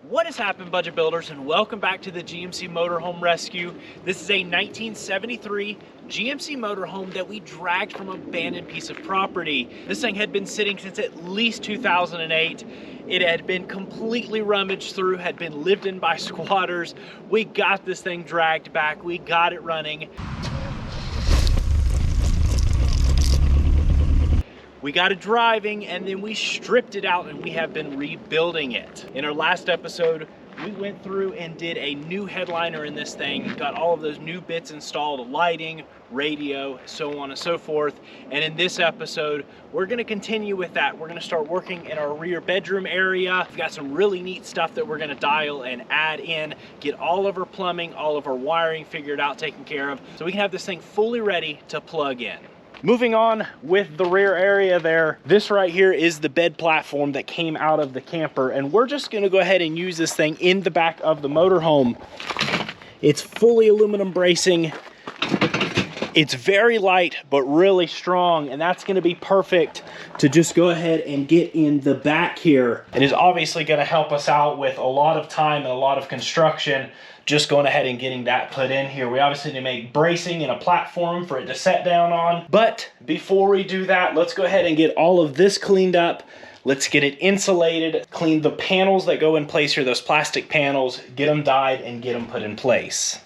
What has happened, budget builders, and welcome back to the GMC Motorhome Rescue. This is a 1973 GMC motorhome that we dragged from an abandoned piece of property. This thing had been sitting since at least 2008. It had been completely rummaged through, had been lived in by squatters. We got this thing dragged back, we got it running. We got it driving, and then we stripped it out and we have been rebuilding it. In our last episode, we went through and did a new headliner in this thing, got all of those new bits installed, lighting, radio, so on and so forth. And in this episode, we're gonna continue with that. We're gonna start working in our rear bedroom area. We've got some really neat stuff that we're gonna dial and add in, get all of our plumbing, all of our wiring figured out, taken care of, so we can have this thing fully ready to plug in. Moving on with the rear area there, this right here is the bed platform that came out of the camper, and we're just gonna go ahead and use this thing in the back of the motorhome. It's fully aluminum bracing. It's very light, but really strong, and that's gonna be perfect to just go ahead and get in the back here. It is obviously gonna help us out with a lot of time and a lot of construction, just going ahead and getting that put in here. We obviously need to make bracing and a platform for it to set down on. But before we do that, let's go ahead and get all of this cleaned up. Let's get it insulated, clean the panels that go in place here, those plastic panels, get them dyed and get them put in place.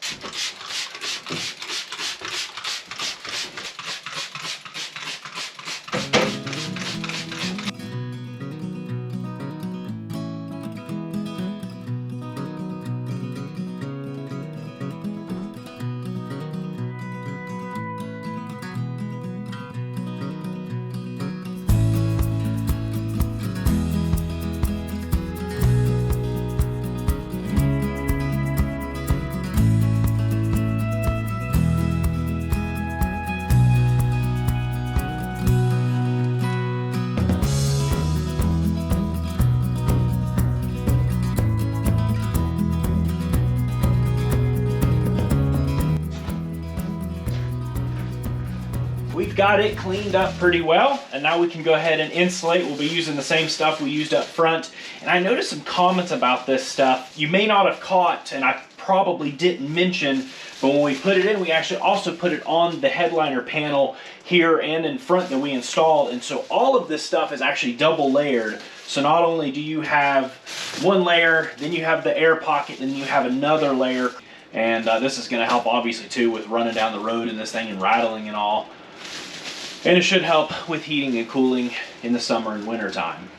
We've got it cleaned up pretty well, and now we can go ahead and insulate. We'll be using the same stuff we used up front. And I noticed some comments about this stuff you may not have caught, and I probably didn't mention, but when we put it in, we actually also put it on the headliner panel here and in front that we installed. And so all of this stuff is actually double layered. So not only do you have one layer, then you have the air pocket, and then you have another layer. And this is gonna help obviously too with running down the road in this thing and rattling and all. And it should help with heating and cooling in the summer and winter time.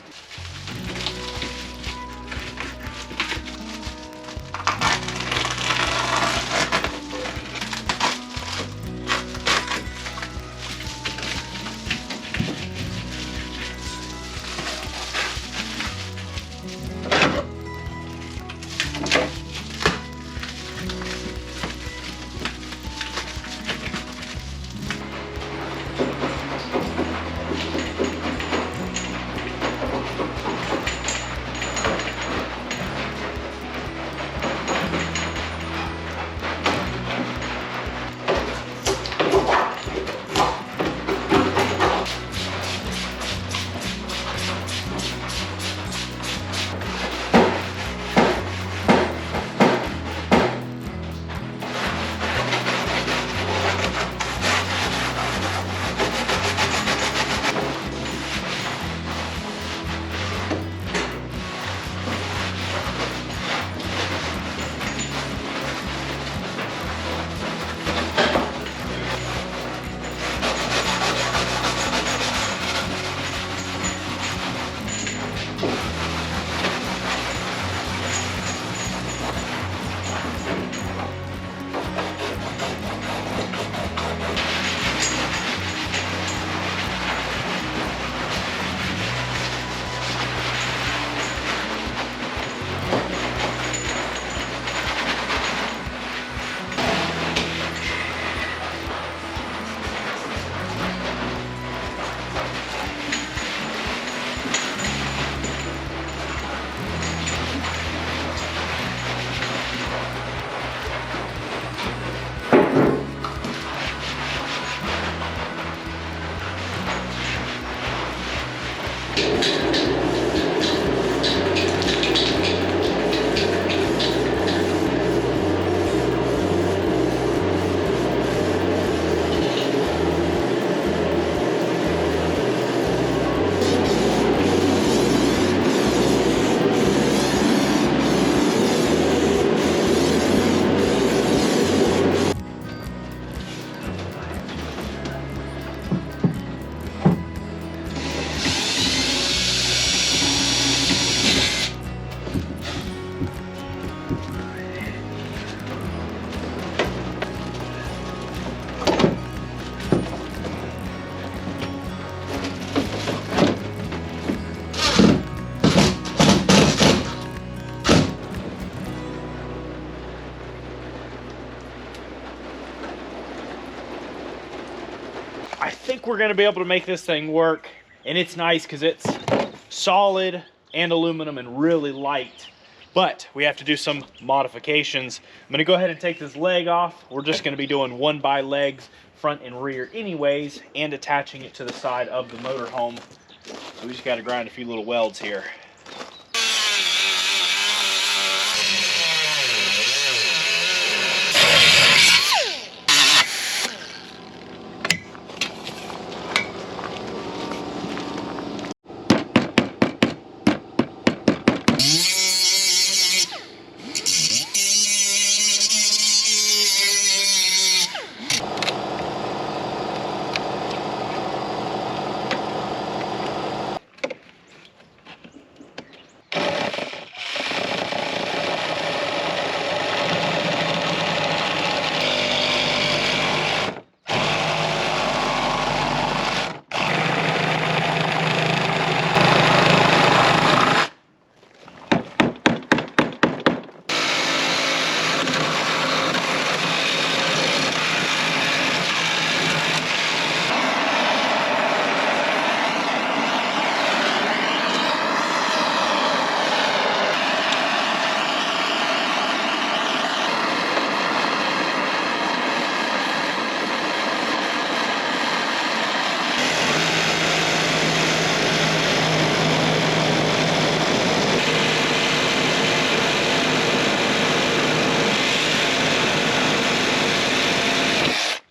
I think we're gonna be able to make this thing work. And it's nice because it's solid and aluminum and really light. But we have to do some modifications. I'm gonna go ahead and take this leg off. We're just gonna be doing 1x legs, front and rear anyways, and attaching it to the side of the motorhome. So we just gotta grind a few little welds here.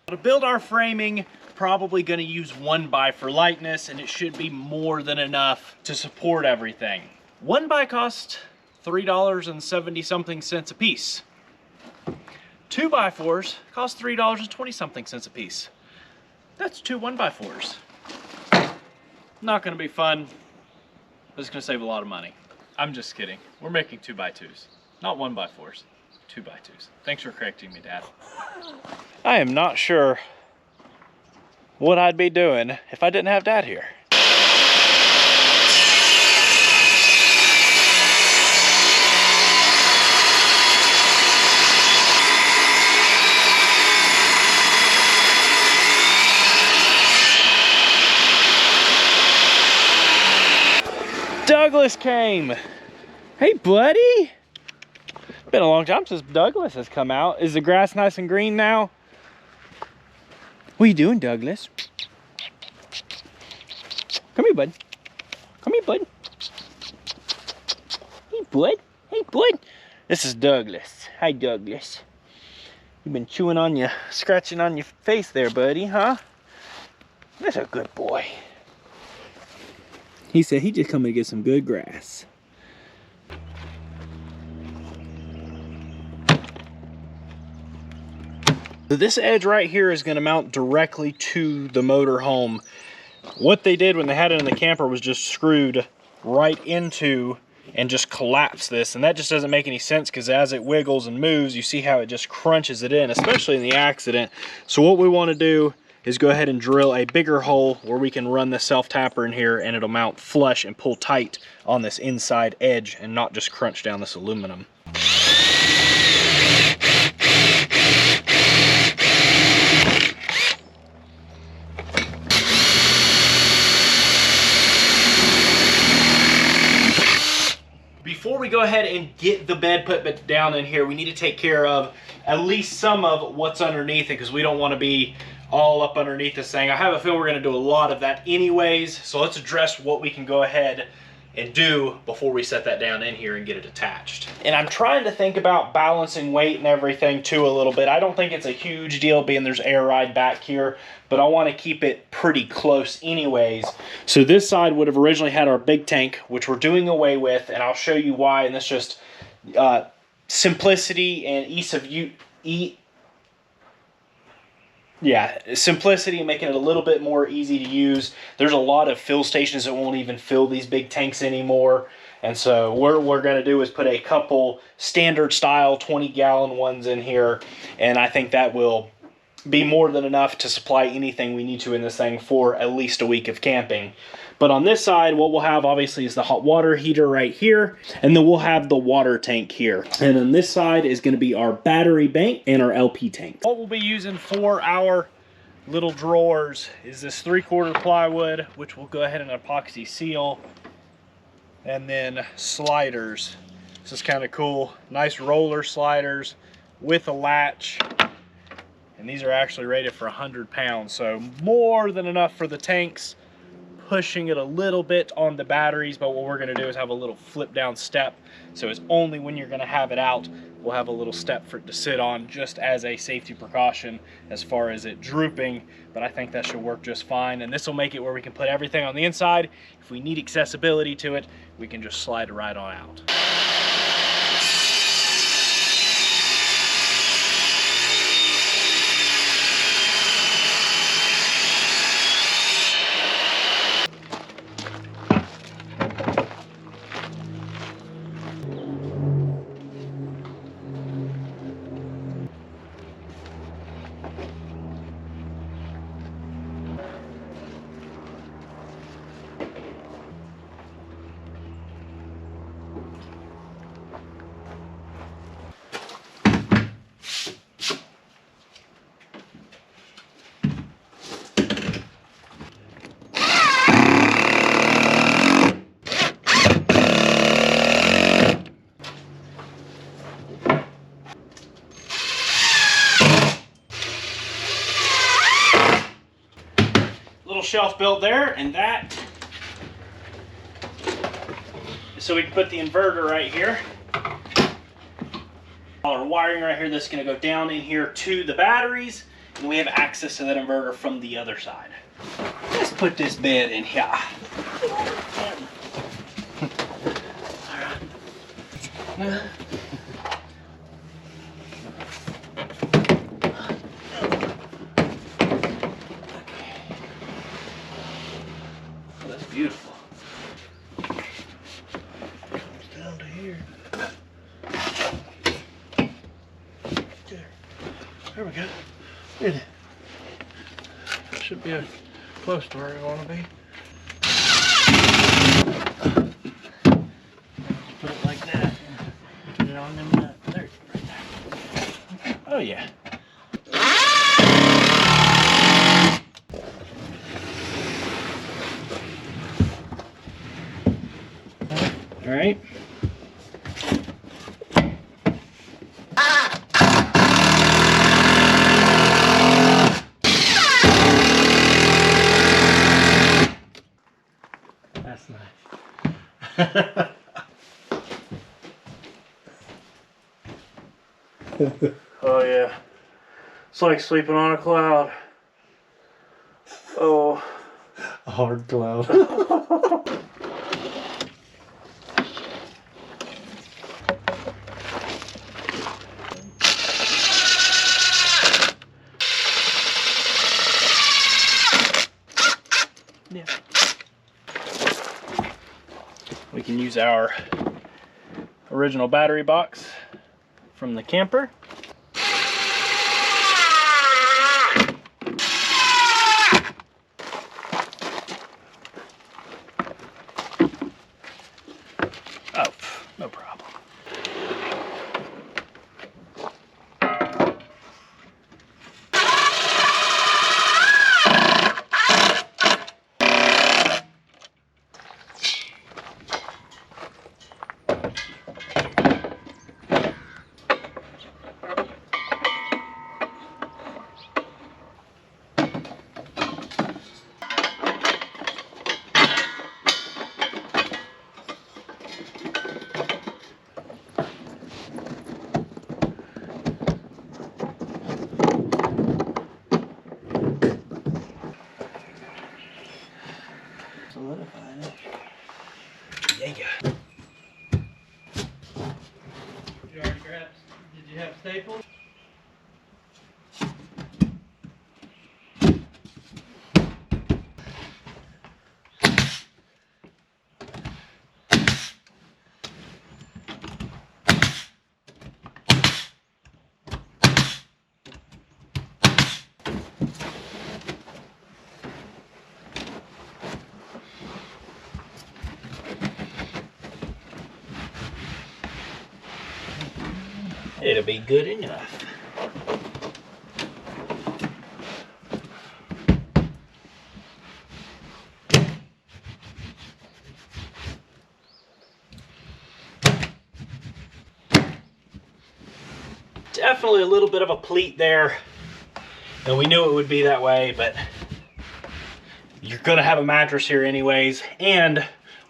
To build our framing, probably going to use 1x for lightness, and it should be more than enough to support everything. 1x cost $3.70 something a piece. 2x4s cost $3.20 something a piece. That's 2 1x4s. Not going to be fun, but it's going to save a lot of money. I'm just kidding. We're making 2x2s, not 1x4s. 2x2s. Thanks for correcting me, Dad. I am not sure what I'd be doing if I didn't have Dad here. Douglas came. Hey, buddy. Been a long time since Douglas has come out. Is the grass nice and green now? What are you doing, Douglas? Come here, bud. Come here, bud. Hey, bud. Hey, bud. This is Douglas. Hi, Douglas. You've been chewing on you, scratching on your face there, buddy, huh? That's a good boy. He said he just come to get some good grass. So this edge right here is going to mount directly to the motorhome. What they did when they had it in the camper was just screwed right into and just collapse this, and that just doesn't make any sense because as it wiggles and moves, you see how it just crunches it in, especially in the accident. So what we want to do is go ahead and drill a bigger hole where we can run the self-tapper in here, and it'll mount flush and pull tight on this inside edge and not just crunch down this aluminum. Before we go ahead and get the bed put down in here, we need to take care of at least some of what's underneath it because we don't want to be all up underneath this thing. I have a feeling we're going to do a lot of that anyways, so let's address what we can go ahead and do before we set that down in here and get it attached. And I'm trying to think about balancing weight and everything too a little bit. I don't think it's a huge deal being there's air ride back here, but I want to keep it pretty close anyways. So this side would have originally had our big tank, which we're doing away with, and I'll show you why. And that's just simplicity and ease of use. Simplicity and making it a little bit more easy to use. There's a lot of fill stations that won't even fill these big tanks anymore. And so what we're going to do is put a couple standard style 20-gallon ones in here. And I think that will be more than enough to supply anything we need to in this thing for at least a week of camping. But on this side, what we'll have obviously is the hot water heater right here, and then we'll have the water tank here. And on this side is going to be our battery bank and our LP tank. What we'll be using for our little drawers is this 3/4 plywood, which we'll go ahead and epoxy seal. And then sliders. This is kind of cool. Nice roller sliders with a latch. And these are actually rated for 100 pounds, so more than enough for the tanks. Pushing it a little bit on the batteries, but what we're going to do is have a little flip down step, so it's only when you're going to have it out we'll have a little step for it to sit on, just as a safety precaution as far as it drooping. But I think that should work just fine, and this will make it where we can put everything on the inside. If we need accessibility to it, we can just slide it right on out. Shelf built there, and that so we can put the inverter right here. Our wiring right here that's going to go down in here to the batteries, and we have access to that inverter from the other side. Let's put this bed in here. Alright. Beautiful. Comes down to here. There we go. It should be close to where we want to be. Put it like that. Put it on them. There, right there. Oh yeah. All right. That's nice. Oh yeah. It's like sleeping on a cloud. Oh. A hard cloud. Yeah. We can use our original battery box from the camper. Oh, no problem. Solidifying it. Yeah. Did you already grab? Did you have staples? It'll be good enough. Definitely a little bit of a pleat there. And we knew it would be that way, but you're gonna have a mattress here anyways, and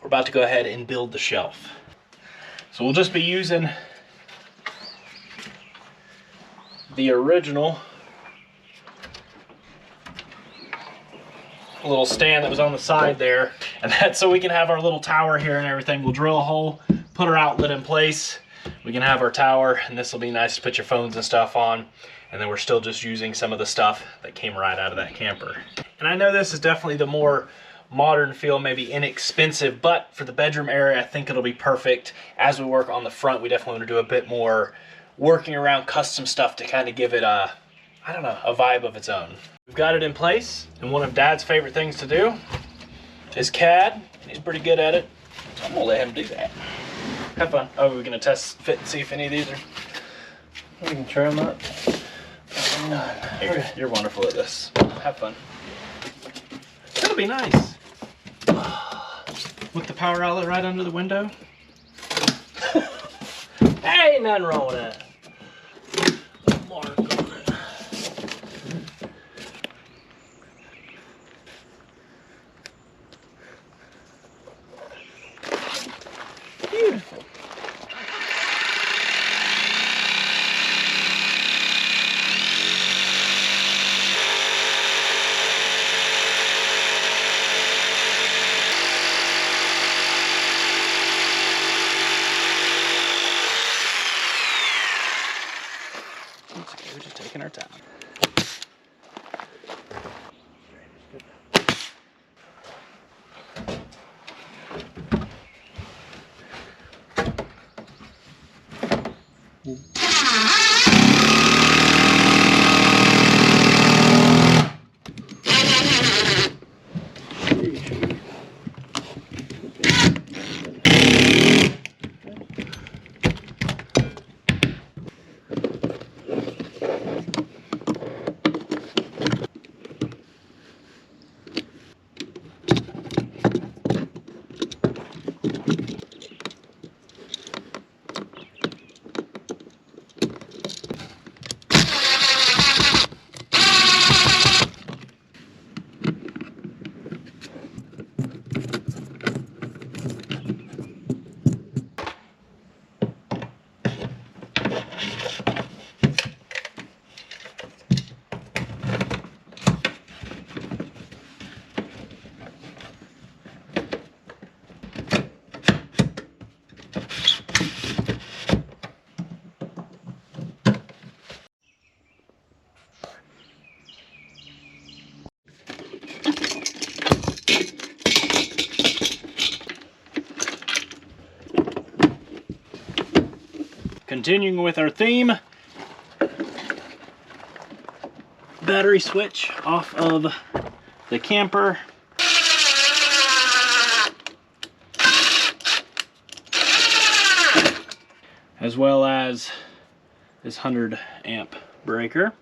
we're about to go ahead and build the shelf. So we'll just be using the original little stand that was on the side there, and that's so we can have our little tower here and everything. We'll drill a hole, put our outlet in place, we can have our tower, and this will be nice to put your phones and stuff on. And then we're still just using some of the stuff that came right out of that camper. And I know this is definitely the more modern feel, maybe inexpensive, but for the bedroom area, I think it'll be perfect. As we work on the front, we definitely want to do a bit more working around custom stuff to kind of give it a, I don't know, a vibe of its own. We've got it in place, and one of Dad's favorite things to do is CAD. He's pretty good at it, so I'm gonna let him do that. Have fun. Oh, we're gonna test fit and see if any of these are. You can try them up. You're wonderful at this. Have fun. It'll be nice. With the power outlet right under the window. Ain't nothing wrong with that. Mark on it. Beautiful. We're just taking our time. Continuing with our theme, battery switch off of the camper. As well as this 100 amp breaker.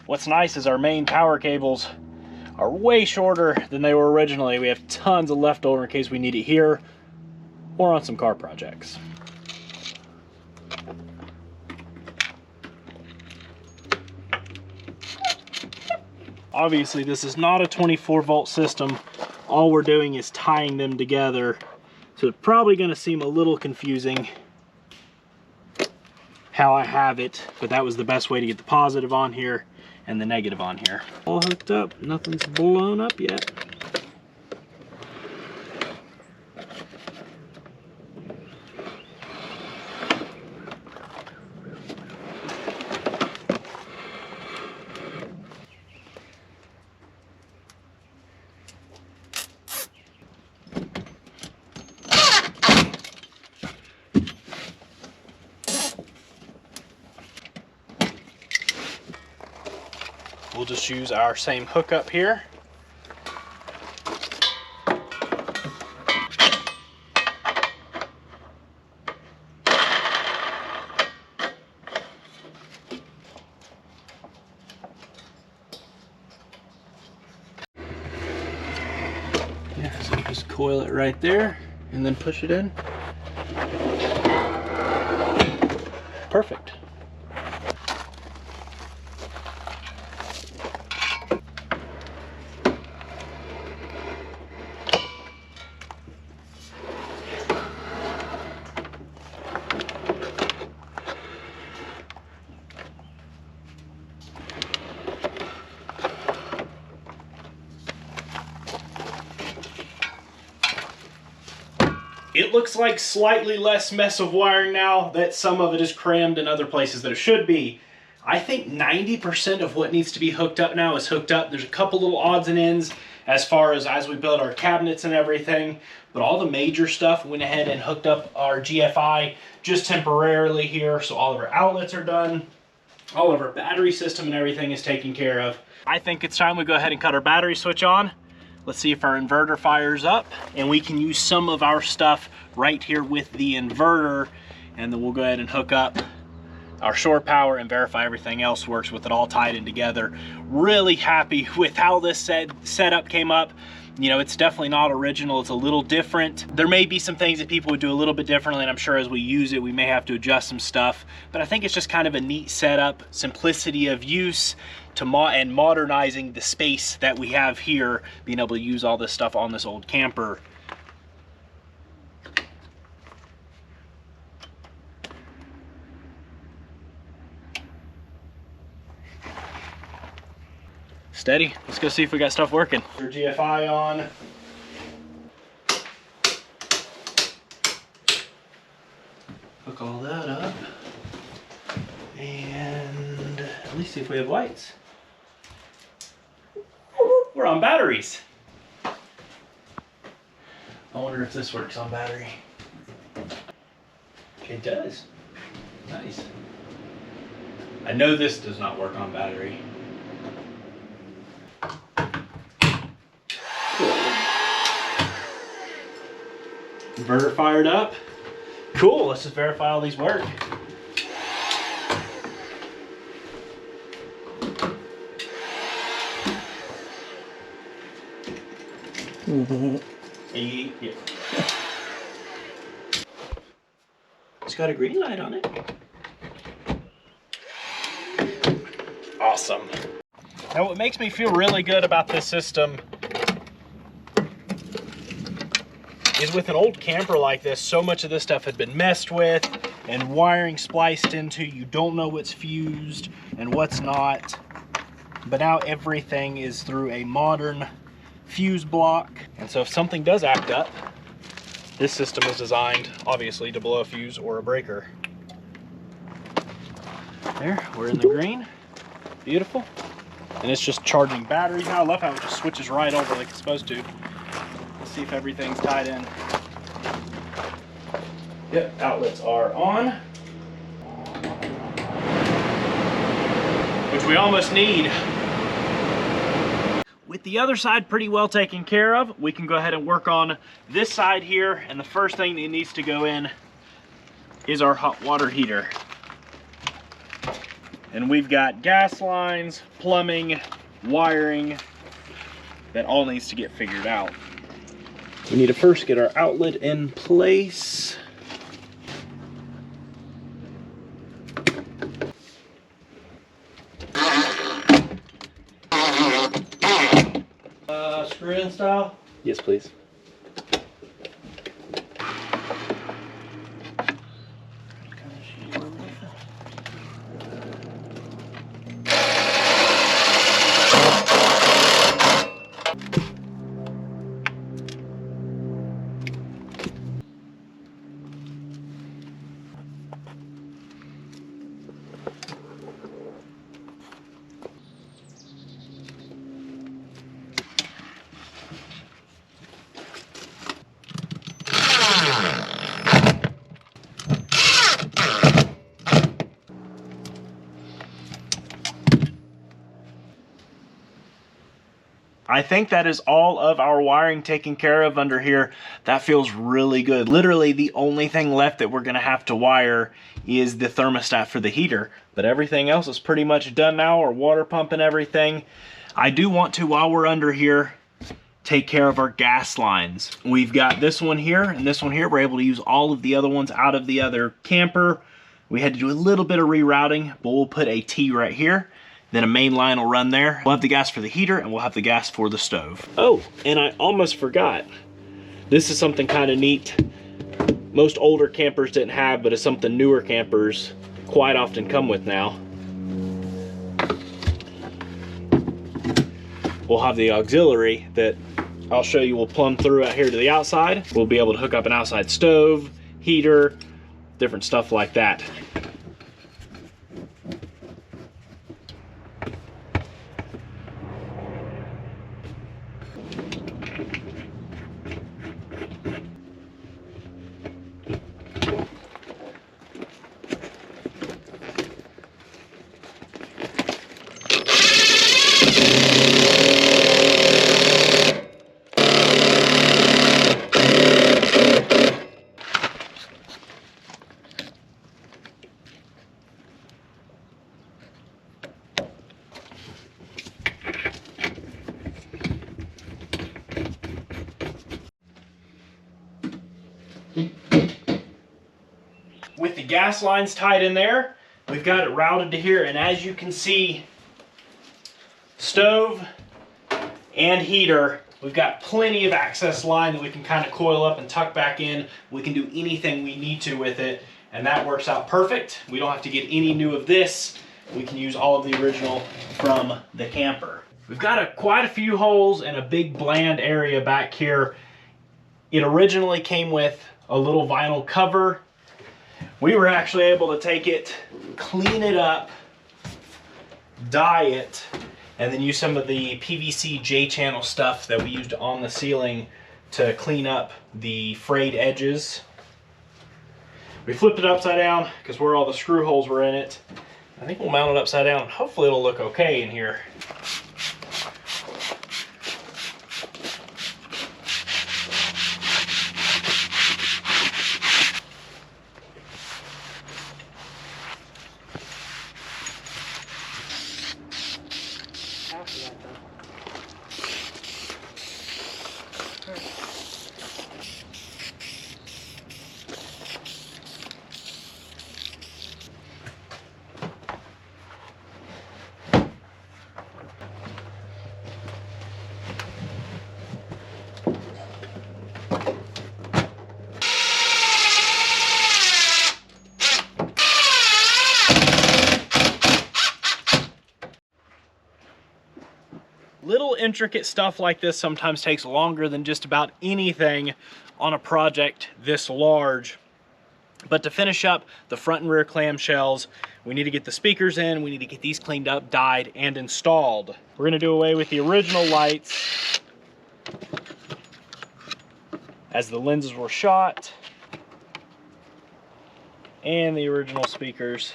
What's nice is our main power cables are way shorter than they were originally. We have tons of leftover in case we need it here or on some car projects. Obviously, this is not a 24-volt system. All we're doing is tying them together. So it's probably going to seem a little confusing how I have it, but that was the best way to get the positive on here and the negative on here. All hooked up, nothing's blown up yet. we'll just use our same hookup here. Yeah, so just coil it right there and then push it in. Perfect. It looks like slightly less mess of wiring now that some of it is crammed in other places that it should be. I think 90% of what needs to be hooked up now is hooked up. There's a couple little odds and ends as we build our cabinets and everything, but all the major stuff went ahead and hooked up our GFI just temporarily here. So all of our outlets are done. All of our battery system and everything is taken care of. I think it's time we go ahead and cut our battery switch on. Let's see if our inverter fires up, and we can use some of our stuff right here with the inverter, and then we'll go ahead and hook up our shore power and verify everything else works with it all tied in together. Really happy with how this setup came up. You know, it's definitely not original. It's a little different. There may be some things that people would do a little bit differently, and I'm sure as we use it, we may have to adjust some stuff. But I think it's just kind of a neat setup, simplicity of use, and modernizing the space that we have here, being able to use all this stuff on this old camper. Steady. Let's go see if we got stuff working. Our GFI on. Hook all that up. And at least see if we have lights. We're on batteries. I wonder if this works on battery. It does. Nice. I know this does not work on battery. Inverter fired up. Cool, let's just verify all these work. Yeah. It's got a green light on it. Awesome. Now what makes me feel really good about this system is with an old camper like this, so much of this stuff had been messed with and wiring spliced into. You don't know what's fused and what's not. But now everything is through a modern fuse block. And so if something does act up, this system is designed, obviously, to blow a fuse or a breaker. There, we're in the green. Beautiful. And it's just charging batteries now. I love how it just switches right over like it's supposed to. Let's see if everything's tied in. Yep, outlets are on. Which we almost need. With the other side pretty well taken care of, we can go ahead and work on this side here. And the first thing that needs to go in is our hot water heater. And we've got gas lines, plumbing, wiring, that all needs to get figured out. We need to first get our outlet in place. Screw-in style? Yes, please. I think that is all of our wiring taken care of under here. That feels really good. Literally the only thing left that we're gonna have to wire is the thermostat for the heater, but everything else is pretty much done now. Our water pump and everything. I do want to, while we're under here, take care of our gas lines. We've got this one here and this one here. We're able to use all of the other ones out of the other camper. We had to do a little bit of rerouting, but we'll put a T right here. Then a main line will run there. We'll have the gas for the heater and we'll have the gas for the stove. Oh, and I almost forgot. This is something kind of neat. Most older campers didn't have, but it's something newer campers quite often come with now. We'll have the auxiliary that I'll show you will plumb through out here to the outside. We'll be able to hook up an outside stove, heater, different stuff like that. With the gas lines tied in there, we've got it routed to here, and as you can see, stove and heater, we've got plenty of access line that we can kind of coil up and tuck back in. We can do anything we need to with it, and that works out perfect. We don't have to get any new of this. We can use all of the original from the camper. We've got quite a few holes and a big bland area back here. It originally came with a little vinyl cover. We were actually able to take it, clean it up, dye it, and then use some of the PVC J-channel stuff that we used on the ceiling to clean up the frayed edges. We flipped it upside down because where all the screw holes were in it. I think we'll mount it upside down and hopefully it'll look okay in here. Little intricate stuff like this sometimes takes longer than just about anything on a project this large. But to finish up the front and rear clamshells, we need to get the speakers in, we need to get these cleaned up, dyed, and installed. We're gonna do away with the original lights as the lenses were shot, and the original speakers.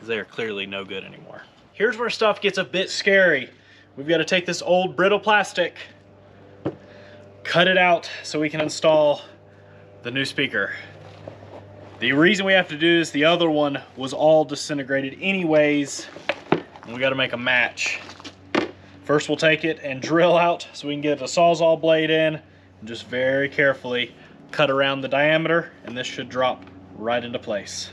They are clearly no good anymore. Here's where stuff gets a bit scary. We've got to take this old brittle plastic, cut it out so we can install the new speaker. The reason we have to do this, the other one was all disintegrated anyways, and we got to make a match. First we'll take it and drill out so we can get the Sawzall blade in, and just very carefully cut around the diameter, and this should drop right into place.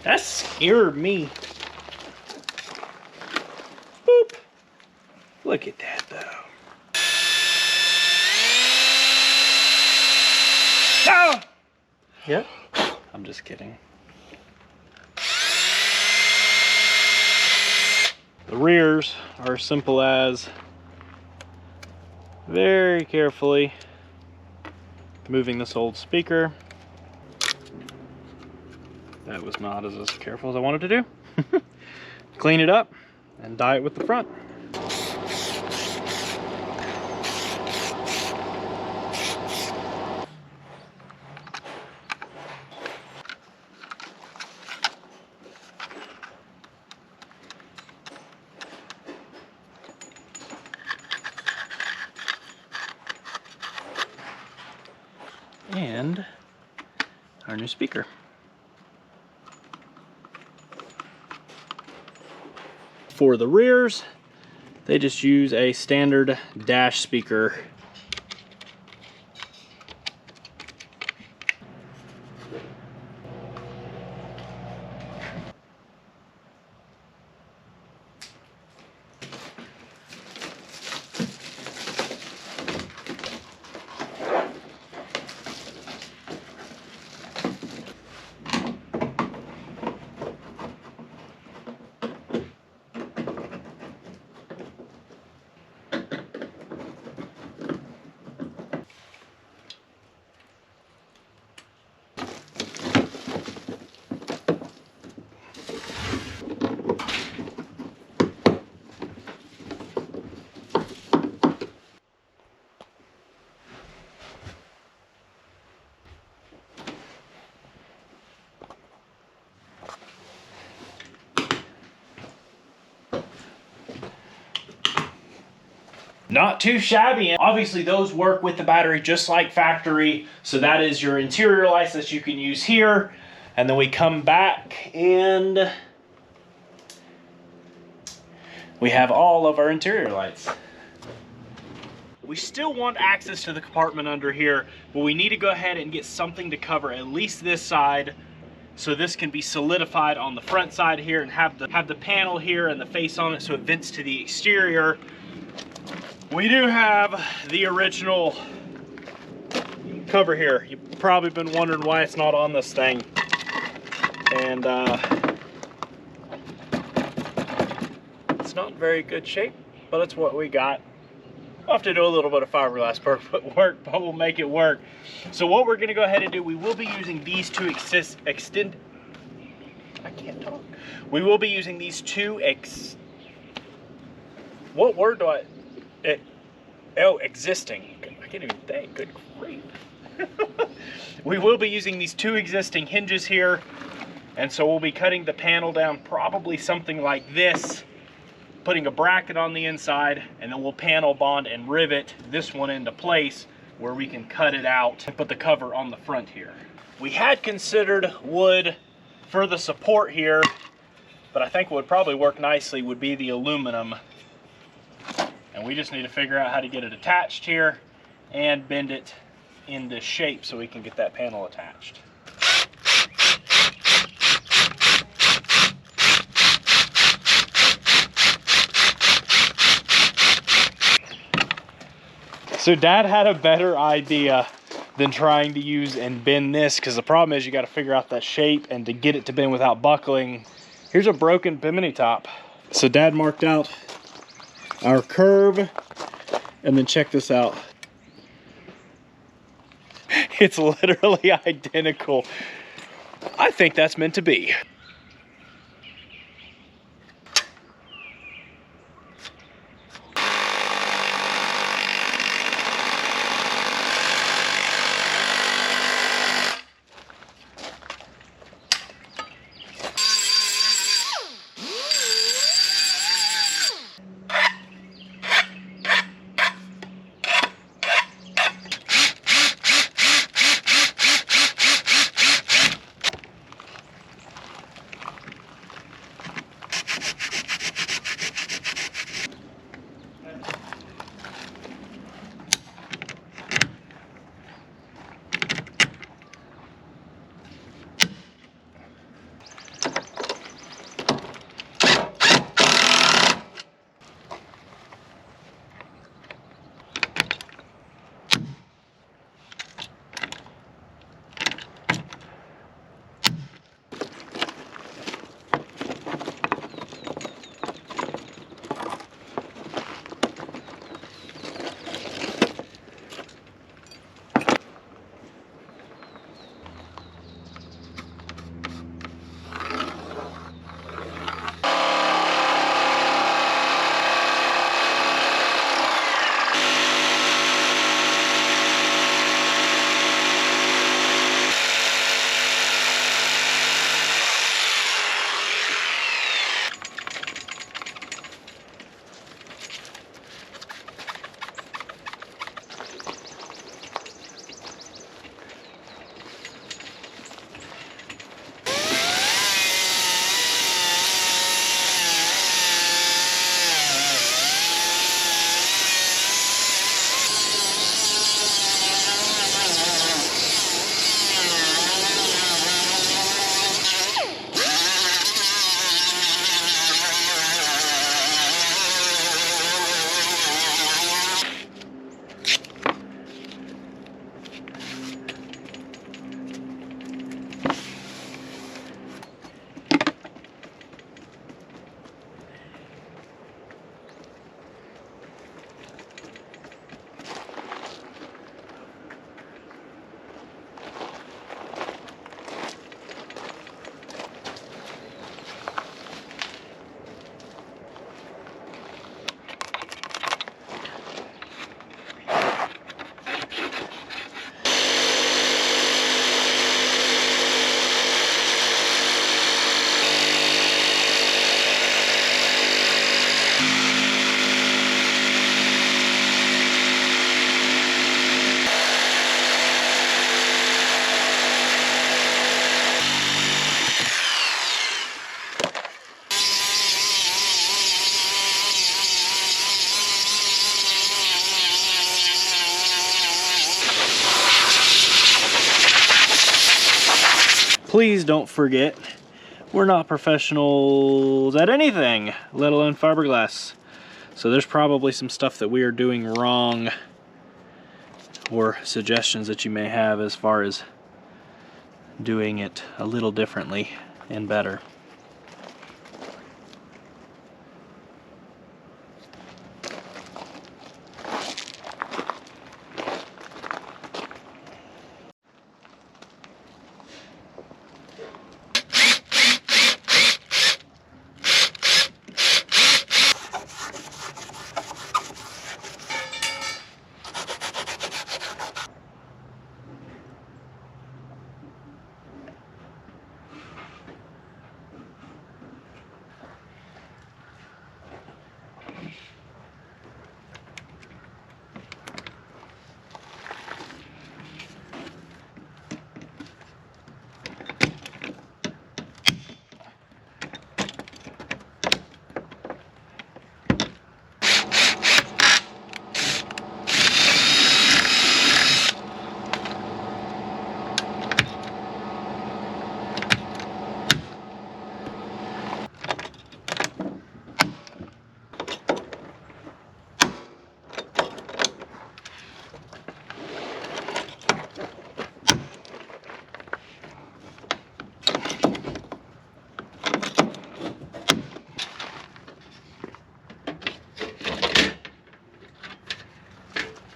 That scared me. Boop. Look at that though. Ah! Yeah? I'm just kidding. The rears are simple as very carefully moving this old speaker. That was not as careful as I wanted to do. Clean it up and dye it with the front. And our new speaker. For the rears, they just use a standard dash speaker. Not too shabby. Obviously those work with the battery just like factory. So that is your interior lights that you can use here. And then we come back and we have all of our interior lights. We still want access to the compartment under here, but we need to go ahead and get something to cover at least this side, so this can be solidified on the front side here and have the panel here and the face on it so it vents to the exterior. We do have the original cover here. You've probably been wondering why it's not on this thing. And it's not in very good shape, but it's what we got. We'll have to do a little bit of fiberglass work, but we'll make it work. So what we're gonna go ahead and do, we will be using these two We will be using these two what word do existing. I can't even think, good grief. We will be using these two existing hinges here, and so we'll be cutting the panel down probably something like this, putting a bracket on the inside, and then we'll panel bond and rivet this one into place where we can cut it out and put the cover on the front here. We had considered wood for the support here, but I think what would probably work nicely would be the aluminum. And we just need to figure out how to get it attached here and bend it into shape so we can get that panel attached. So Dad had a better idea than trying to use and bend this, because the problem is you got to figure out that shape, and to get it to bend without buckling. Here's a broken bimini top. So Dad marked out our curve, and then check this out. It's literally identical. I think that's meant to be. please don't forget, we're not professionals at anything, let alone fiberglass. So there's probably some stuff that we are doing wrong, or suggestions that you may have as far as doing it a little differently and better.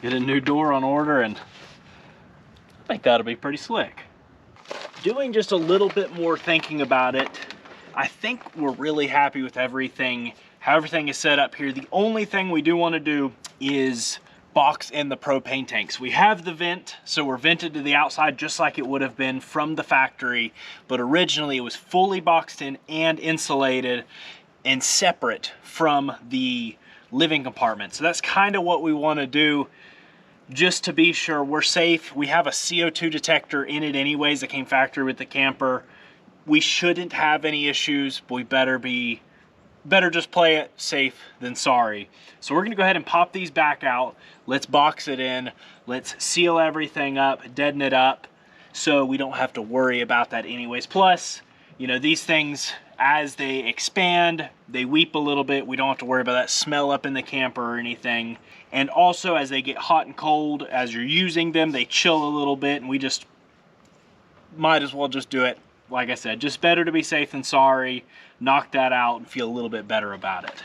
Get a new door on order, and I think that'll be pretty slick. Doing just a little bit more thinking about it, I think we're really happy with everything, how everything is set up here. The only thing we do want to do is box in the propane tanks. We have the vent, so we're vented to the outside just like it would have been from the factory, but originally it was fully boxed in and insulated and separate from the living compartment. So that's kind of what we want to do, just to be sure we're safe. We have a CO2 detector in it anyways that came factory with the camper. We shouldn't have any issues, but we better just play it safe than sorry. So we're gonna go ahead and pop these back out. Let's box it in. Let's seal everything up, deaden it up, so we don't have to worry about that anyways. Plus, you know, these things, as they expand, they weep a little bit. We don't have to worry about that smell up in the camper or anything. And also, as they get hot and cold, as you're using them, they chill a little bit, and we just might as well just do it. Like I said, just better to be safe than sorry. Knock that out and feel a little bit better about it.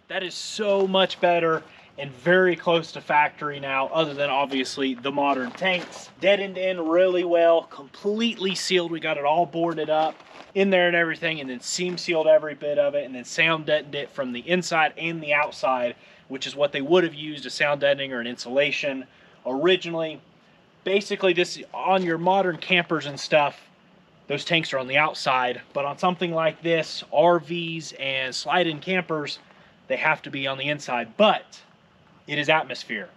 That is so much better and very close to factory now, other than obviously the modern tanks. Deadened in really well, completely sealed. We got it all boarded up in there and everything, and then seam sealed every bit of it, and then sound deadened it from the inside and the outside, which is what they would have used, a sound deadening or an insulation originally. Basically, this on your modern campers and stuff, those tanks are on the outside. But on something like this, RVs and slide-in campers, they have to be on the inside. But it is atmosphere.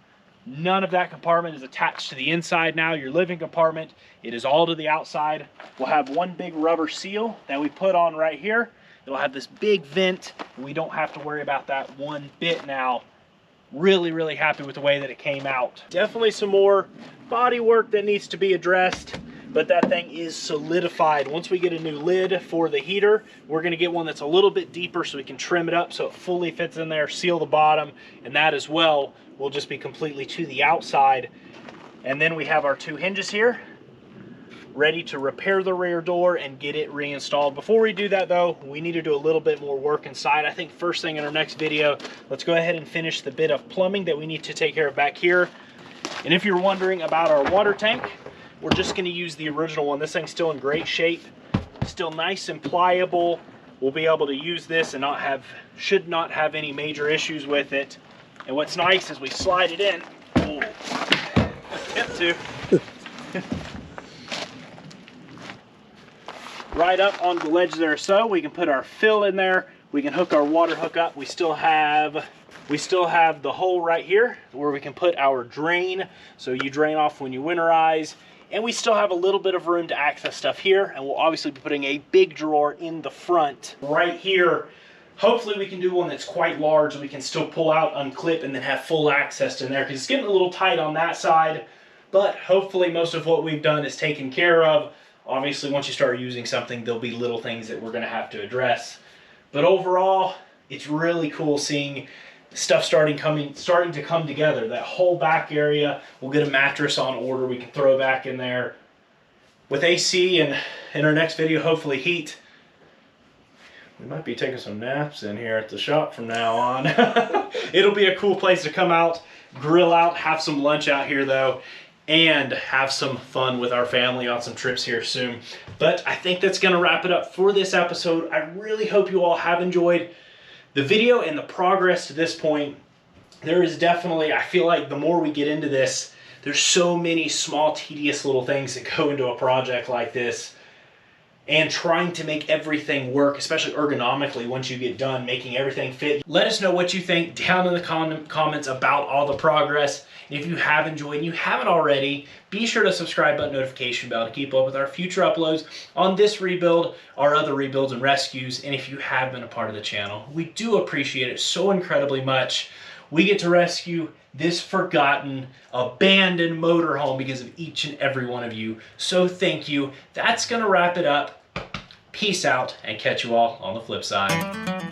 None of that compartment is attached to the inside now. Your living compartment, it is all to the outside. We'll have one big rubber seal that we put on right here. It'll have this big vent. We don't have to worry about that one bit now. Really, really happy with the way that it came out. Definitely some more body work that needs to be addressed, but that thing is solidified. Once we get a new lid for the heater, we're gonna get one that's a little bit deeper so we can trim it up so it fully fits in there, seal the bottom, and that as well will just be completely to the outside. And then we have our 2 hinges here, ready to repair the rear door and get it reinstalled. Before we do that though, we need to do a little bit more work inside. I think first thing in our next video, let's go ahead and finish the bit of plumbing that we need to take care of back here. And if you're wondering about our water tank, we're just gonna use the original one. This thing's still in great shape, still nice and pliable. We'll be able to use this and should not have any major issues with it. And what's nice is we slide it in. Oh, attempt to. Right up on the ledge there, so we can put our fill in there. We can hook our water hook up. We still have the hole right here where we can put our drain, so you drain off when you winterize. And we still have a little bit of room to access stuff here, and we'll obviously be putting a big drawer in the front right here. Hopefully we can do one that's quite large and we can still pull out, unclip, and then have full access to in there, because it's getting a little tight on that side. But hopefully most of what we've done is taken care of. Obviously, once you start using something, there'll be little things that we're going to have to address. But overall, it's really cool seeing stuff starting to come together. That whole back area, we'll get a mattress on order. We can throw back in there with AC, and in our next video, hopefully heat. We might be taking some naps in here at the shop from now on. It'll be a cool place to come out, grill out, have some lunch out here though, and have some fun with our family on some trips here soon. But I think that's gonna wrap it up for this episode. I really hope you all have enjoyed the video and the progress to this point. There is definitely, I feel like the more we get into this, there's so many small, tedious little things that go into a project like this. And trying to make everything work, especially ergonomically once you get done, making everything fit. Let us know what you think down in the comments about all the progress. And if you have enjoyed and you haven't already, be sure to subscribe button, notification bell to keep up with our future uploads on this rebuild, our other rebuilds and rescues. And if you have been a part of the channel, we do appreciate it so incredibly much. We get to rescue this forgotten, abandoned motorhome because of each and every one of you. So thank you. That's gonna wrap it up. Peace out, and catch you all on the flip side.